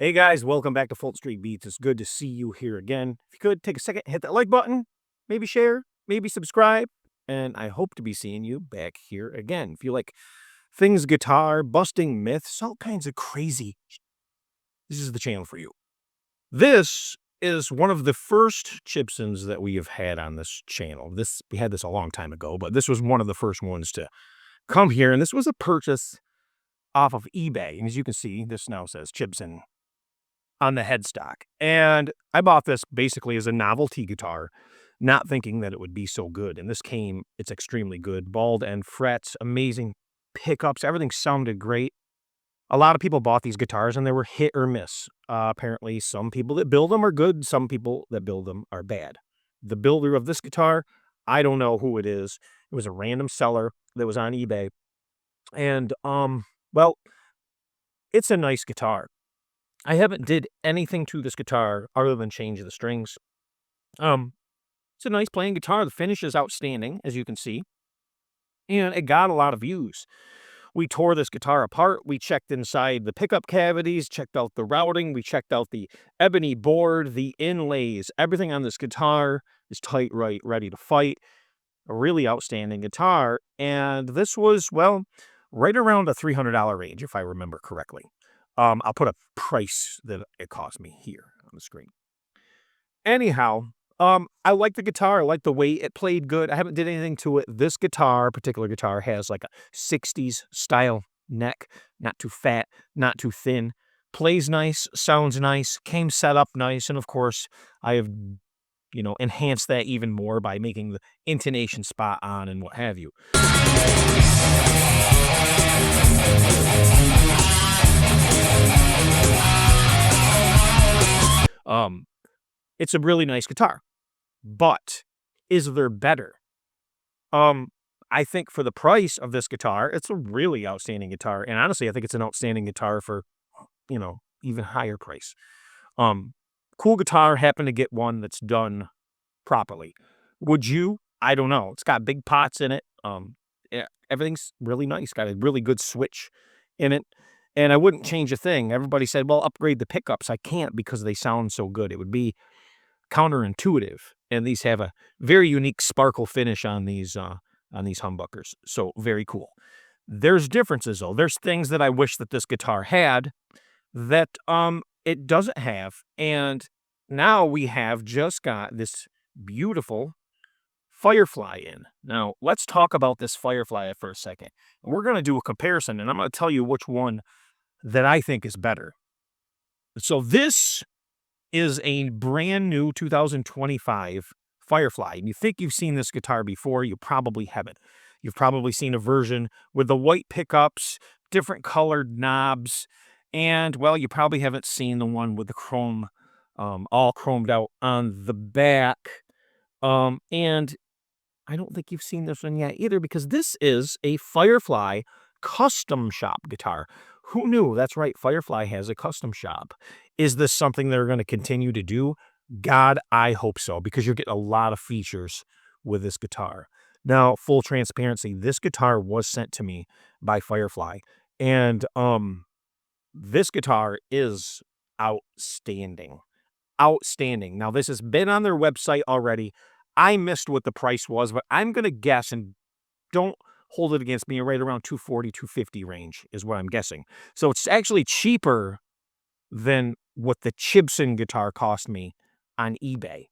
Hey guys, welcome back to Fulton Street Beats. It's good to see you here again. If you could take a second, hit that like button, maybe share, maybe subscribe, and I hope to be seeing you back here again. If you like things guitar, busting myths, all kinds of crazy, this is the channel for you. This is one of the first Chibsons that we have had on this channel. We had this a long time ago, but this was one of the first ones to come here, and this was a purchase off of eBay. And as you can see, this now says Chibson on the headstock. And I bought this basically as a novelty guitar, not thinking that it would be so good. And this came, it's extremely good. Bald end frets, amazing pickups, everything sounded great. A lot of people bought these guitars and they were hit or miss. Apparently, some people that build them are good, some people that build them are bad. The builder of this guitar, I don't know who it is. It was a random seller that was on eBay. And, well, it's a nice guitar. I haven't did anything to this guitar other than change the strings. It's a nice playing guitar. The finish is outstanding, as you can see. And it got a lot of views. We tore this guitar apart. We checked inside the pickup cavities, checked out the routing. We checked out the ebony board, the inlays. Everything on this guitar is tight, right, ready to fight. A really outstanding guitar. And this was, well, right around the $300 range, if I remember correctly. I'll put a price that it cost me here on the screen. Anyhow, I like the guitar. I like the way it played good. I haven't did anything to it. This particular guitar, has like a 60s style neck. Not too fat, not too thin. Plays nice, sounds nice, came set up nice. And of course, I have, enhanced that even more by making the intonation spot on and what have you. It's a really nice guitar, but is there better? I think for the price of this guitar, it's a really outstanding guitar, and honestly, I think it's an outstanding guitar for, even higher price. Cool guitar, happen to get one that's done properly. Would you? I don't know. It's got big pots in it. Yeah, everything's really nice. Got a really good switch in it. And I wouldn't change a thing. Everybody said, well, upgrade the pickups. I can't because they sound so good. It would be counterintuitive. And these have a very unique sparkle finish on these humbuckers. So very cool. There's differences though. There's things that I wish that this guitar had that it doesn't have. And now we have just got this beautiful Firefly in. Now, let's talk about this Firefly for a second. We're going to do a comparison, and I'm going to tell you which one that I think is better. So this is a brand new 2025 Firefly. And you think you've seen this guitar before, you probably haven't. You've probably seen a version with the white pickups, different colored knobs, and, well, you probably haven't seen the one with the chrome, all chromed out on the back. And I don't think you've seen this one yet either, because this is a Firefly Custom Shop guitar. Who knew? That's right, Firefly has a custom shop. Is this something they're going to continue to do? God, I hope so, because you're getting a lot of features with this guitar. Now, full transparency, this guitar was sent to me by Firefly, and this guitar is outstanding. Outstanding. Now, this has been on their website already. I missed what the price was, but I'm going to guess, and don't hold it against me, right around $240, $250 range is what I'm guessing. So it's actually cheaper than what the Chibson guitar cost me on eBay.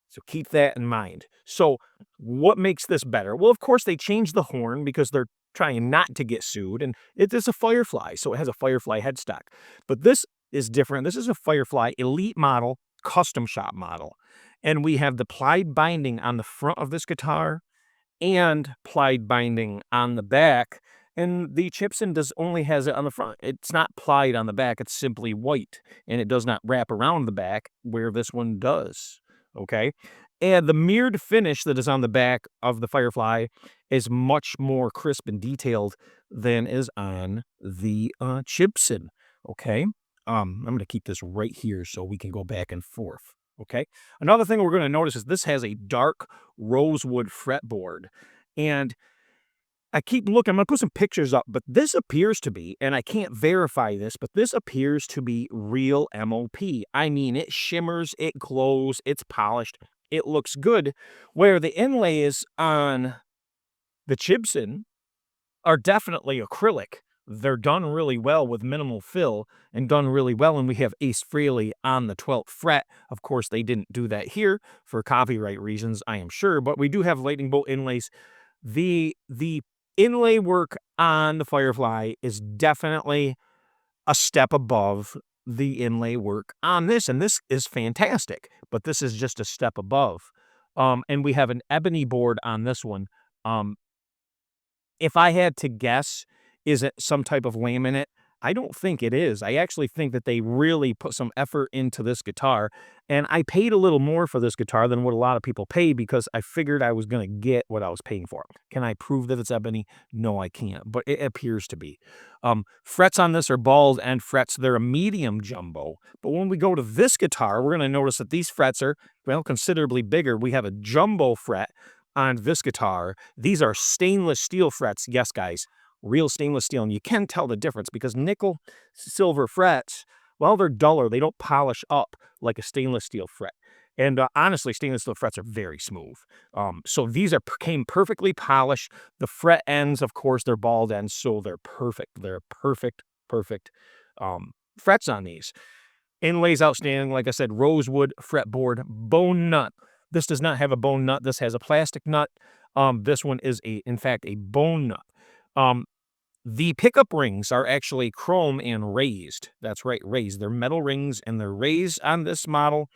So keep that in mind. So what makes this better? Well, of course, they changed the horn because they're trying not to get sued, and it is a Firefly, so it has a Firefly headstock. But this is different. This is a Firefly Elite model, custom shop model. And we have the plied binding on the front of this guitar and plied binding on the back. And the Chibson only has it on the front. It's not plied on the back. It's simply white. And it does not wrap around the back where this one does. Okay? And the mirrored finish that is on the back of the Firefly is much more crisp and detailed than is on the Chibson. Okay? I'm going to keep this right here so we can go back and forth. Okay. Another thing we're going to notice is this has a dark rosewood fretboard. And I keep looking. I'm gonna put some pictures up, but this appears to be, and I can't verify this, but this appears to be real MOP. I mean, it shimmers, it glows, it's polished, it looks good. Where the inlays on the Chibson are definitely acrylic. They're done really well with minimal fill and done really well. And we have Ace Frehley on the 12th fret. Of course, they didn't do that here for copyright reasons, I am sure, but we do have lightning bolt inlays. The inlay work on the Firefly is definitely a step above the inlay work on this, and this is fantastic, but this is just a step above. And we have an ebony board on this one. If I had to guess, is it some type of laminate? I don't think it is. I actually think that they really put some effort into this guitar, and I paid a little more for this guitar than what a lot of people pay because I figured I was going to get what I was paying for. Can I prove that it's ebony? No, I can't, but it appears to be. Frets on this are bald end frets. They're a medium jumbo, but when we go to this guitar, we're going to notice that these frets are, well, considerably bigger. We have a jumbo fret on this guitar. These are stainless steel frets. Yes, guys, real stainless steel. And you can tell the difference because nickel silver frets, well, they're duller. They don't polish up like a stainless steel fret. And honestly, stainless steel frets are very smooth. So these came perfectly polished. The fret ends, of course, they're bald ends, so they're perfect. They're perfect frets on these. Inlays outstanding, like I said, rosewood fretboard, bone nut. This does not have a bone nut. This has a plastic nut. This one is, in fact, a bone nut. The pickup rings are actually chrome and raised. That's right, raised. They're metal rings, and they're raised on this model.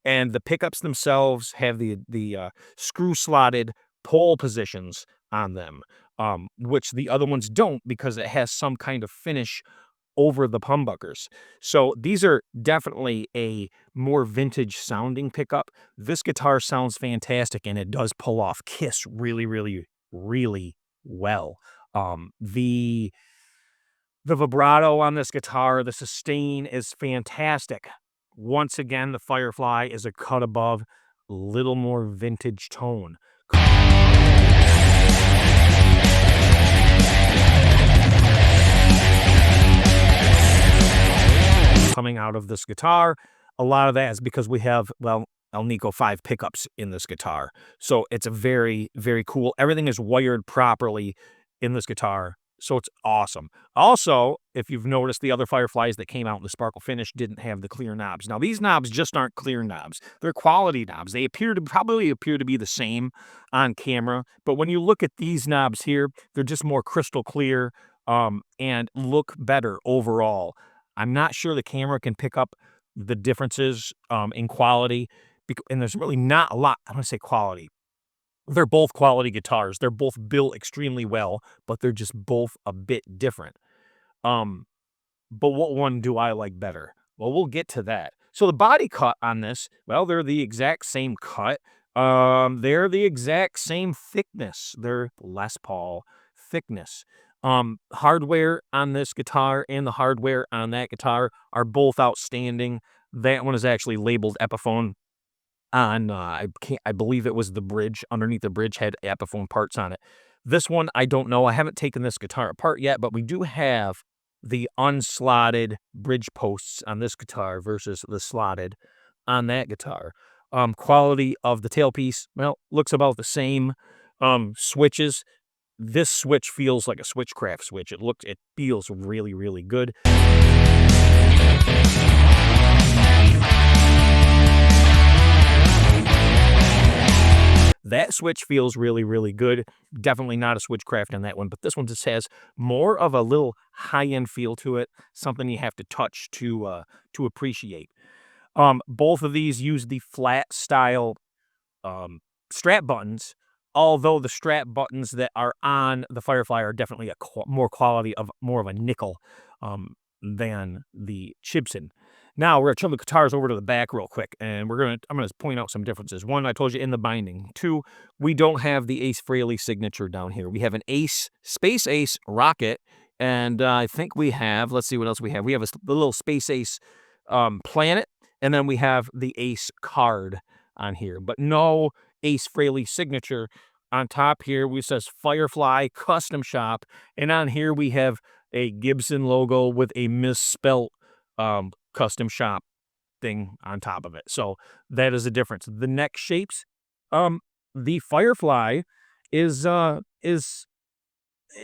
And the pickups themselves have the screw-slotted pole positions on them, which the other ones don't because it has some kind of finish over the humbuckers. So these are definitely a more vintage sounding pickup. This guitar sounds fantastic, and it does pull off KISS really, really, really well. The vibrato on this guitar, the sustain is fantastic. Once again, the Firefly is a cut above, little more vintage tone. Coming out of this guitar, a lot of that is because we have, well, Alnico 5 pickups in this guitar. So it's a very, very cool. Everything is wired properly in this guitar. So it's awesome. Also, if you've noticed, the other Fireflies that came out in the sparkle finish didn't have the clear knobs. Now, these knobs just aren't clear knobs. They're quality knobs. They probably appear to be the same on camera. But when you look at these knobs here, they're just more crystal clear and look better overall. I'm not sure the camera can pick up the differences in quality. And there's really not a lot. I'm going to say quality. They're both quality guitars. They're both built extremely well, but they're just both a bit different. But what one do I like better? Well, we'll get to that. So the body cut on this, well, they're the exact same cut. They're the exact same thickness. They're Les Paul thickness. Hardware on this guitar and the hardware on that guitar are both outstanding. That one is actually labeled Epiphone on, I believe it was the bridge. Underneath the bridge had Epiphone parts on it. This one, I don't know. I haven't taken this guitar apart yet, but we do have the unslotted bridge posts on this guitar versus the slotted on that guitar. Quality of the tailpiece, well, looks about the same. Switches, this switch feels like a Switchcraft switch. It feels really, really good. That switch feels really, really good. Definitely not a Switchcraft on that one, but this one just has more of a little high-end feel to it, something you have to touch to appreciate. Both of these use the flat style strap buttons, although the strap buttons that are on the Firefly are definitely more quality of more of a nickel than the Chibson. Now we're going to turn the guitars over to the back real quick, and I'm gonna point out some differences. One, I told you, in the binding. Two, we don't have the Ace Frehley signature down here. We have an Ace, Space Ace Rocket, and I think we have, let's see what else we have. We have the little Space Ace Planet, and then we have the Ace card on here, but no Ace Frehley signature on top here, we says Firefly Custom Shop, and on here we have a Gibson logo with a misspelt custom shop thing on top of it. So that is a difference. The neck shapes, the Firefly is a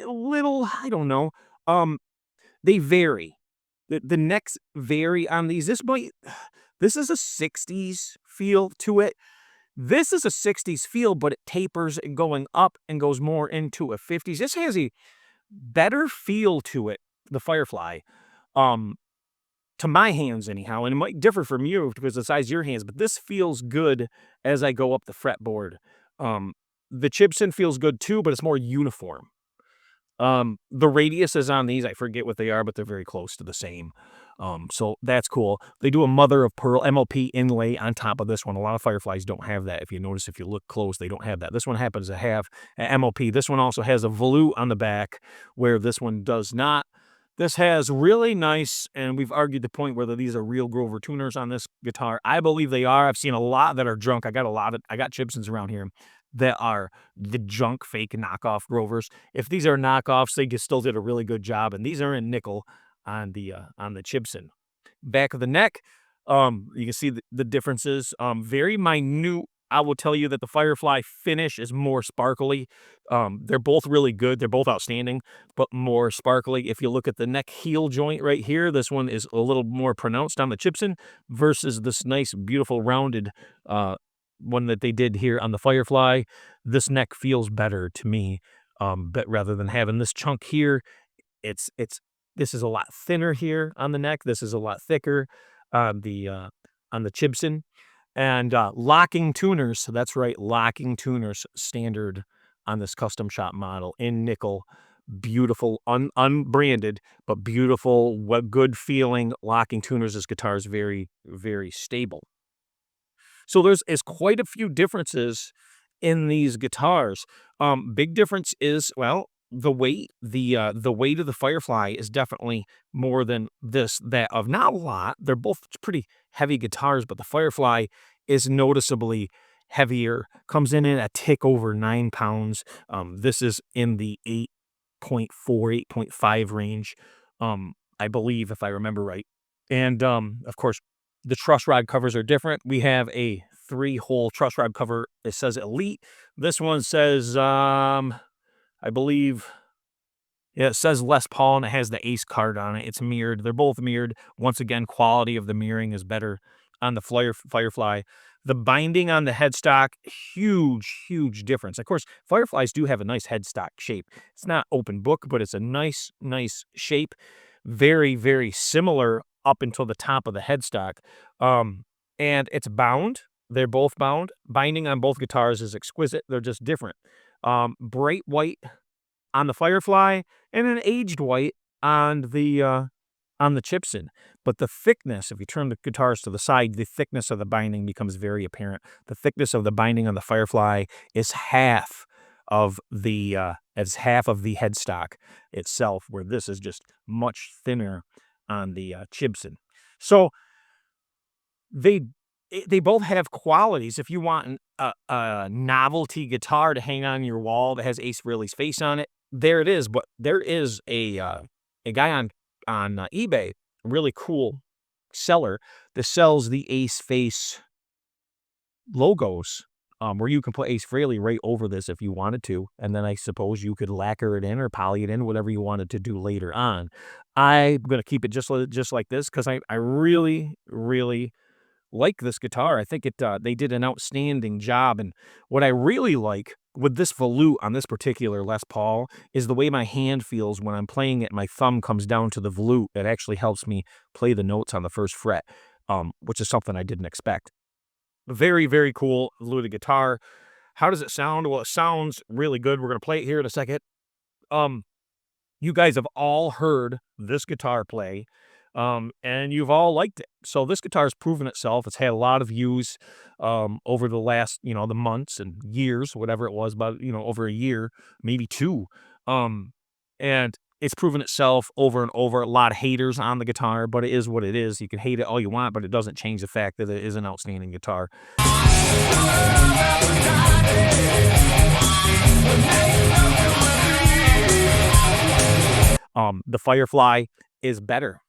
little, I don't know. They vary. The necks vary on these. This is a 60s feel to it. This is a 60s feel, but it tapers and going up and goes more into a 50s. This has a better feel to it, the Firefly, um, to my hands anyhow, and it might differ from you because of the size of your hands, but this feels good as I go up the fretboard. Um, the Chibson feels good too, but it's more uniform. The radiuses on these, I forget what they are, but they're very close to the same. So that's cool. They do a mother of pearl MLP inlay on top of this one. A lot of Fireflies don't have that. If you notice, if you look close, they don't have that. This one happens to have an MLP. This one also has a volute on the back, where this one does not. This has really nice, and we've argued the point whether these are real Grover tuners on this guitar. I believe they are. I've seen a lot that are junk. I got Chibsons around here that are the junk fake knockoff Grovers. If these are knockoffs, they still did a really good job, and these are in nickel on the Chibson. Back of the neck, you can see the differences. Very minute. I will tell you that the Firefly finish is more sparkly. They're both really good. They're both outstanding, but more sparkly. If you look at the neck heel joint right here, this one is a little more pronounced on the Chibson versus this nice, beautiful, rounded one that they did here on the Firefly. This neck feels better to me, but rather than having this chunk here, this is a lot thinner here on the neck. This is a lot thicker on the Chibson. And locking tuners, so that's right, locking tuners standard on this custom shop model in nickel. Beautiful, unbranded, but beautiful, good feeling locking tuners. This guitar is very, very stable. So there's quite a few differences in these guitars. Big difference is, well, the weight. The weight of the Firefly is definitely more than that of not a lot. They're both pretty heavy guitars, but the Firefly is noticeably heavier. Comes in at a tick over 9 pounds. This is in the 8.4, 8.5 range. I believe, if I remember right. And of course, the truss rod covers are different. We have a 3-hole truss rod cover. It says Elite. This one says, I believe, yeah, it says Les Paul, and it has the Ace card on it. It's mirrored. They're both mirrored. Once again, quality of the mirroring is better on the Firefly. The binding on the headstock, huge, huge difference. Of course, Fireflies do have a nice headstock shape. It's not open book, but it's a nice, nice shape. Very, very similar up until the top of the headstock. And it's bound. They're both bound. Binding on both guitars is exquisite. They're just different. Bright white on the Firefly and an aged white on the Chibson. But the thickness, if you turn the guitars to the side, the thickness of the binding becomes very apparent. The thickness of the binding on the Firefly is half of the headstock itself, where this is just much thinner on the Chibson. So they both have qualities. If you want a novelty guitar to hang on your wall that has Ace Frehley's face on it, there it is. But there is a guy on eBay, a really cool seller that sells the Ace face logos, where you can put Ace Frehley right over this if you wanted to, and then I suppose you could lacquer it in or poly it in, whatever you wanted to do later on. I'm gonna keep it just like this because I really, really like this guitar. I think they did an outstanding job, and what I really like with this volute on this particular Les Paul is the way my hand feels when I'm playing it. My thumb comes down to the volute. It actually helps me play the notes on the first fret, which is something I didn't expect. Very, very cool fluted guitar. How does it sound? Well, it sounds really good. We're gonna play it here in a second. You guys have all heard this guitar play, and you've all liked it. So this guitar has proven itself. It's had a lot of use over the last, the months and years, whatever it was, about, over a year, maybe 2. And It's proven itself over and over. A lot of haters on the guitar, but it is what it is. You can hate it all you want, but it doesn't change the fact that it is an outstanding guitar. The Firefly is better.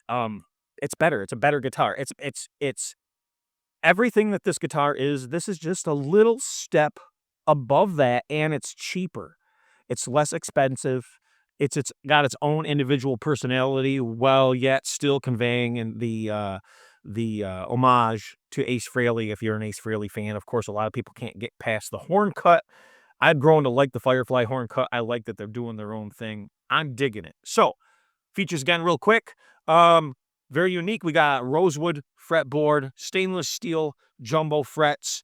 It's better. It's a better guitar. It's everything that this guitar is. This is just a little step above that, and it's cheaper. It's less expensive. It's got its own individual personality, while yet still conveying in the homage to Ace Frehley. If you're an Ace Frehley fan, of course, a lot of people can't get past the horn cut. I've grown to like the Firefly horn cut. I like that they're doing their own thing. I'm digging it. So, features again, real quick. Very unique. We got rosewood fretboard, stainless steel jumbo frets.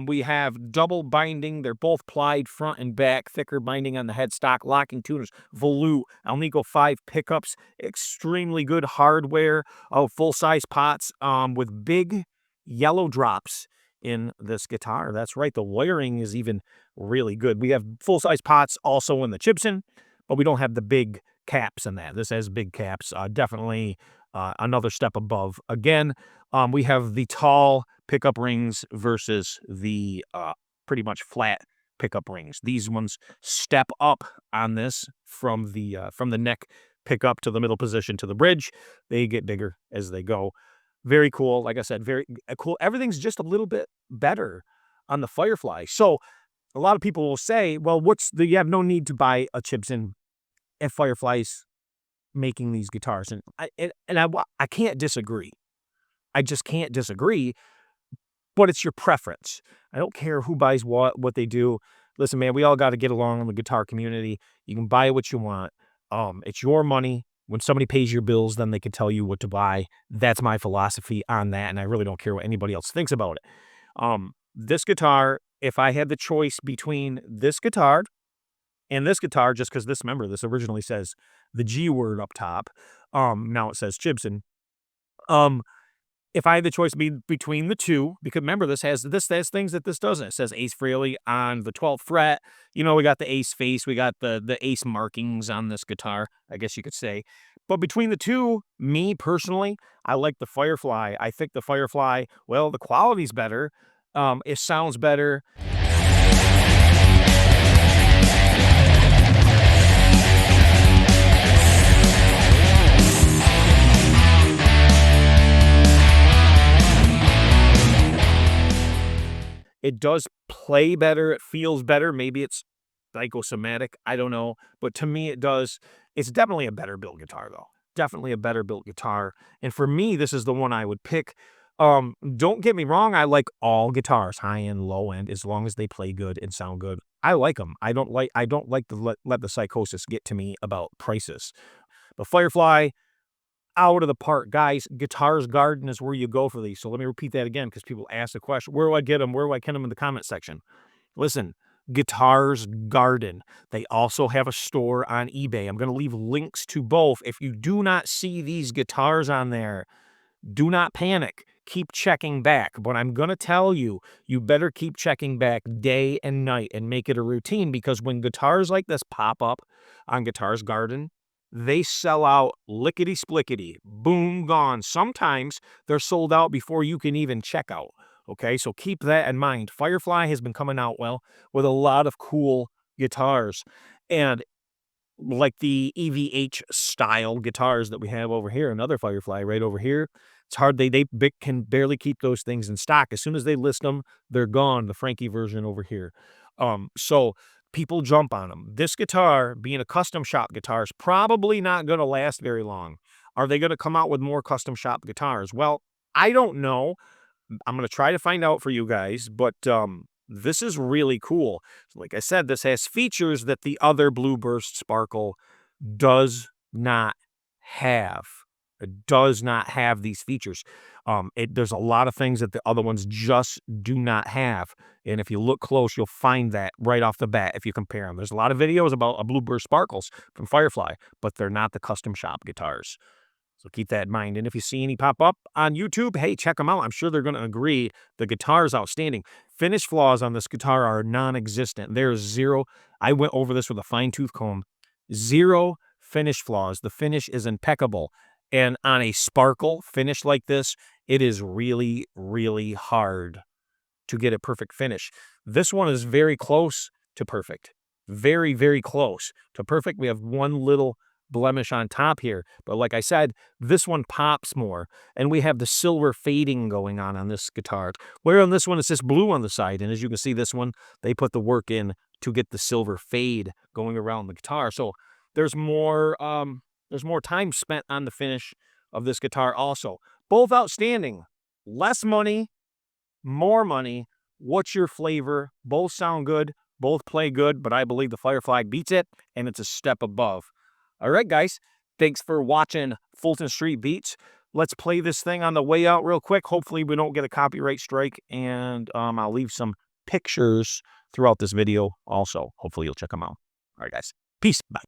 We have double binding. They're both plied front and back, thicker binding on the headstock, locking tuners, volute, Alnico 5 pickups, extremely good hardware, full-size pots with big yellow drops in this guitar. That's right, the wiring is even really good. We have full-size pots also in the Chibson, but we don't have the big caps in that. This has big caps, definitely another step above. Again, we have the tall pickup rings versus the pretty much flat pickup rings. These ones step up on this from the neck pickup to the middle position to the bridge. They get bigger as they go. Very cool. Like I said, very cool. Everything's just a little bit better on the Firefly. So a lot of people will say, well, you have no need to buy a Chibson if Firefly's making these guitars. And I can't disagree. I just can't disagree, but it's your preference. I don't care who buys what they do. Listen, man, we all got to get along in the guitar community. You can buy what you want. It's your money. When somebody pays your bills, then they can tell you what to buy. That's my philosophy on that, and I really don't care what anybody else thinks about it. This guitar, if I had the choice between this guitar and this guitar, just because this originally says the G word up top. Now it says Chibson. If I had the choice between the two, because remember, this has things that this doesn't. It says Ace Frehley on the 12th fret. You know, we got the Ace face. We got the Ace markings on this guitar, I guess you could say. But between the two, me personally, I like the Firefly. I think the Firefly, well, the quality's better. It sounds better. It does play better. It feels better. Maybe it's psychosomatic. I don't know. But to me, it does. It's definitely a better built guitar, though. Definitely a better built guitar. And for me, this is the one I would pick. Don't get me wrong. I like all guitars, high end, low end, as long as they play good and sound good. I like them. I don't like to let the psychosis get to me about prices. But Firefly, out of the park, guys. Guitars Garden is where you go for these. So let me repeat that again, because people ask the question, where do I get them? Where do I get them? In the comment section. Listen, Guitars Garden. They also have a store on eBay. I'm going to leave links to both. If you do not see these guitars on there, do not panic. Keep checking back. But I'm going to tell you, you better keep checking back day and night and make it a routine, because when guitars like this pop up on Guitars Garden, they sell out lickety-splickety. Boom, gone. Sometimes they're sold out before you can even check out. Okay, so keep that in mind. Firefly has been coming out, well, with a lot of cool guitars. And like the EVH style guitars that we have over here, another Firefly right over here, it's hard. They can barely keep those things in stock. As soon as they list them, they're gone. The Frankie version over here. So people jump on them. This guitar, being a custom shop guitar, is probably not going to last very long. Are they going to come out with more custom shop guitars? Well, I don't know. I'm going to try to find out for you guys, but this is really cool. Like I said, this has features that the other Blue Burst Sparkle does not have. It does not have these features. There's a lot of things that the other ones just do not have. And if you look close, you'll find that right off the bat if you compare them. There's a lot of videos about a Blue Burst Sparkles from Firefly, but they're not the custom shop guitars. So keep that in mind. And if you see any pop up on YouTube, hey, check them out. I'm sure they're going to agree the guitar is outstanding. Finish flaws on this guitar are non-existent. There's zero. I went over this with a fine-tooth comb. Zero finish flaws. The finish is impeccable. And on a sparkle finish like this, it is really, really hard to get a perfect finish. This one is very close to perfect. Very, very close to perfect. We have one little blemish on top here. But like I said, this one pops more. And we have the silver fading going on this guitar. Where on this one, it's just blue on the side. And as you can see, this one, they put the work in to get the silver fade going around the guitar. So there's more time spent on the finish of this guitar also. Both outstanding. Less money, more money. What's your flavor? Both sound good. Both play good, but I believe the Firefly beats it, and it's a step above. All right, guys. Thanks for watching Fulton Street Beats. Let's play this thing on the way out real quick. Hopefully we don't get a copyright strike, and I'll leave some pictures throughout this video also. Hopefully you'll check them out. All right, guys. Peace. Bye.